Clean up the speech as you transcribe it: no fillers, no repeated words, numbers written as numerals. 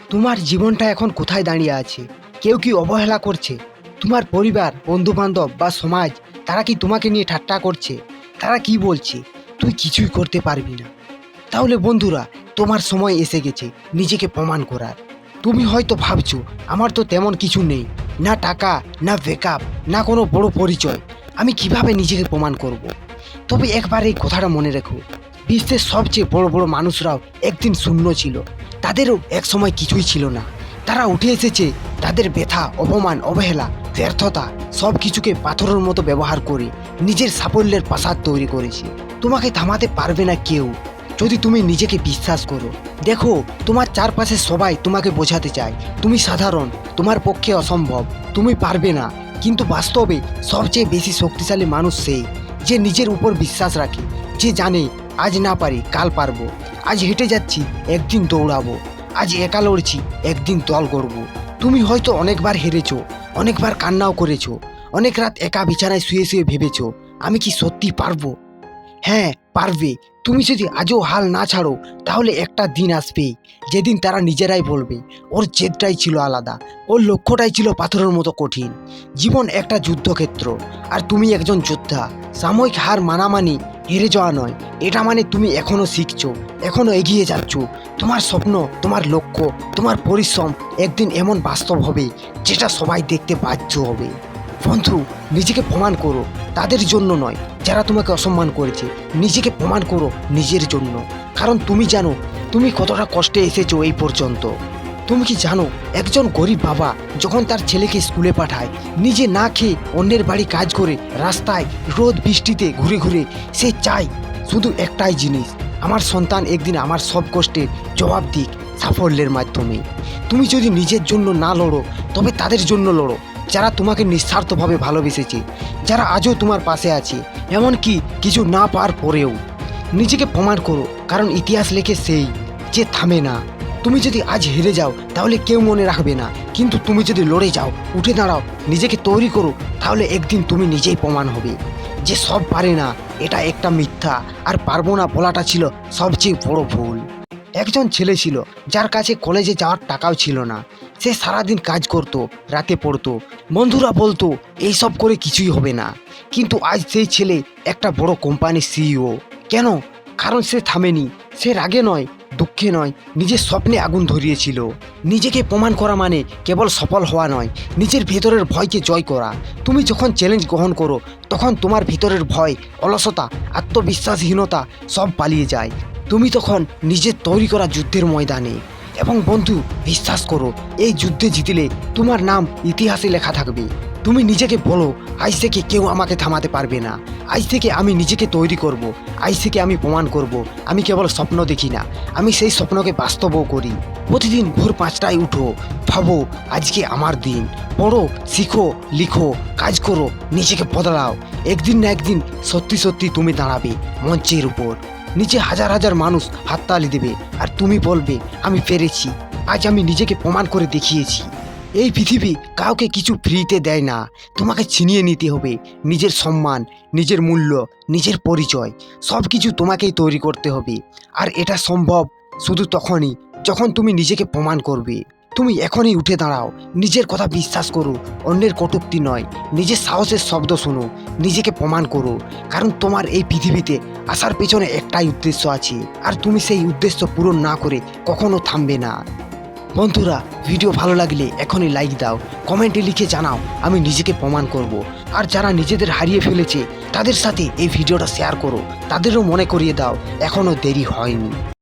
তোমার জীবনটা এখন কোথায় দাঁড়িয়ে আছে? কেউ কি অবহেলা করছে? তোমার পরিবার, বন্ধু-বান্ধব বা সমাজ তারা কি তোমাকে নিয়ে ঠাট্টা করছে? তারা কি বলছে? তুই কিছুই করতে পারবি না। তাহলে বন্ধুরা, তোমার সময় এসে গেছে নিজেকে প্রমাণ করার। তুমি হয়তো ভাবছো আমার তো তেমন কিছু নেই, না টাকা, না ব্যাকআপ, না কোনো বড় পরিচয়, আমি কিভাবে নিজেকে প্রমাণ করব? তবে একবার এই কথাটা মনে রেখো, বিশ্বের সবচেয়ে বড় বড় মানুষরাও একদিন শূন্য ছিল, তাদেরও একসময় কিছুই ছিল না। তারা উঠে এসেছে তাদের ব্যথা, অপমান, অবহেলা, ব্যর্থতা সব কিছুকে পাথরের মতো ব্যবহার করে নিজের সাফল্যের প্রাসাদ তৈরি করেছে। তোমাকে থামাতে পারবে না কেউ যদি তুমি নিজেকে বিশ্বাস করো। দেখো, তোমার চারপাশে সবাই তোমাকে বোঝাতে চায় তুমি সাধারণ, তোমার পক্ষে অসম্ভব, তুমি পারবে না। কিন্তু বাস্তবে সবচেয়ে বেশি শক্তিশালী মানুষ সেই যে নিজের উপর বিশ্বাস রাখে, যে জানে আজ না পারি কাল পারবো, আজ হেঁটে যাচ্ছি একদিন দৌড়াবো, আজ একা লড়ছি একদিন দল গড়বো। তুমি হয়তো অনেকবার হেরেছো, অনেকবার কান্নাও করেছো, অনেক রাত একা বিছানায় শুয়ে শুয়ে ভেবেছো আমি কি সত্যি পারবো? হ্যাঁ, পারবে। তুমি যদি আজও হাল না ছাড়ো, তাহলে একটা দিন আসবে যেদিন তারা নিজেরাই বলবে ওর জেদটাই ছিল আলাদা, ওর লক্ষ্যটাই ছিল পাথরের মতো কঠিন। জীবন একটা যুদ্ধক্ষেত্র, আর তুমি একজন যোদ্ধা। সাময়িক হার মানা মানে হেরে যাওয়া নয়, এটা মানে তুমি এখনো শিখছো, এখনো এগিয়ে যাচ্ছ। তোমার স্বপ্ন, তোমার লক্ষ্য, তোমার পরিশ্রম একদিন এমন বাস্তব হবে যেটা সবাই দেখতে বাধ্য হবে। বন্ধু, নিজেকে প্রমাণ করো, তাদের জন্য নয় যারা তোমাকে অসম্মান করেছে। নিজেকে প্রমাণ করো নিজের জন্য, কারণ তুমি জানো তুমি কতটা কষ্টে এসেছো এই পর্যন্ত। তুমি কি জানো, একজন গরিব বাবা যখন তার ছেলেকে স্কুলে পাঠায়, নিজে না খেয়ে অন্যের বাড়ি কাজ করে রাস্তায় রোদ বৃষ্টিতে ঘুরে ঘুরে সে চায় শুধু একটাই জিনিস, আমার সন্তান একদিন আমার সব কষ্টের জবাব দিক সাফল্যের মাধ্যমে। তুমি যদি নিজের জন্য না লড়ো, তবে তাদের জন্য লড়ো যারা তোমাকে নিঃস্বার্থভাবে ভালোবেসেছে, যারা আজও তোমার পাশে আছে, এমনকি কিছু না পাওয়ার পরেও। নিজেকে প্রমাণ করো, কারণ ইতিহাস লেখে সেই যে থামে না। তুমি যদি আজ হেরে যাও তাহলে কেউ মনে রাখবে না, কিন্তু তুমি যদি লড়ে যাও, উঠে দাঁড়াও, নিজেকে তৈরি করো, তাহলে একদিন তুমি নিজেই প্রমাণ হবে যে সব পারে না এটা একটা মিথ্যা, আর পারবো না বলাটা ছিল সবচেয়ে বড় ভুল। একজন ছেলে ছিল যার কাছে কলেজে যাওয়ার টাকাও ছিল না। সে সারাদিন কাজ করত, রাতে পড়তো, বন্ধুরা বলতো এইসব করে কিছুই হবে না। কিন্তু আজ সেই ছেলে একটা বড় কোম্পানির সিইও। কেন? কারণ সে থামেনি। সে রাগে নয়, দুঃখে নয়, নিজের স্বপ্নে আগুন ধরিয়েছিল। নিজেকে প্রমাণ করা মানে কেবল সফল হওয়া নয়, নিজের ভেতরের ভয়কে জয় করা। তুমি যখন চ্যালেঞ্জ গ্রহণ করো, তখন তোমার ভিতরের ভয়, অলসতা, আত্মবিশ্বাসহীনতা সব পালিয়ে যায়। তুমি তখন নিজের তৈরি করা যুদ্ধের ময়দানে। এবং বন্ধু, বিশ্বাস করো, এই যুদ্ধে জিতলে তোমার নাম ইতিহাসে লেখা থাকবে। তুমি নিজেকে বলো, আজ থেকে কেউ আমাকে থামাতে পারবে না। আজ থেকে আমি নিজেকে তৈরি করব। আজ থেকে আমি প্রমাণ করব আমি কেবল স্বপ্ন দেখি না, আমি সেই স্বপ্নকে বাস্তবও করি। প্রতিদিন ভোর 5টায় উঠো, ভাবো আজকে আমার দিন। পড়ো, শিখো, লিখো, কাজ করো, নিজেকে বদলাও। একদিন না একদিন সত্যি সত্যি তুমি দাঁড়াবে মঞ্চের উপর, নিচে হাজার হাজার মানুষ হাততালি দেবে, আর তুমি বলবে আমি পেরেছি, আজ আমি নিজেকে প্রমাণ করে দেখিয়েছি। এই পৃথিবী কাউকে কিছু ফ্রিতে দেয় না, তোমাকে ছিনিয়ে নিতে হবে। নিজের সম্মান, নিজের মূল্য, নিজের পরিচয় সব কিছু তোমাকেই তৈরি করতে হবে। আর এটা সম্ভব শুধু তখনই যখন তুমি নিজেকে প্রমাণ করবে। তুমি এখনই উঠে দাঁড়াও, নিজের কথা বিশ্বাস করো, অন্যের কটূক্তি নয়, নিজের সাহসের শব্দ শোনো, নিজেকে প্রমাণ করো। কারণ তোমার এই পৃথিবীতে আসার পেছনে একটাই উদ্দেশ্য আছে, আর তুমি সেই উদ্দেশ্য পূরণ না করে কখনো থামবে না। বন্ধুরা, ভিডিও ভালো লাগলে এখনই লাইক দাও, কমেন্টে লিখে জানাও আমি নিজেকে প্রমাণ করব। আর যারা নিজেদের হারিয়ে ফেলেছে তাদের সাথে এই ভিডিওটা শেয়ার করো, তাদেরও মনে করিয়ে দাও এখনও দেরি হয়নি।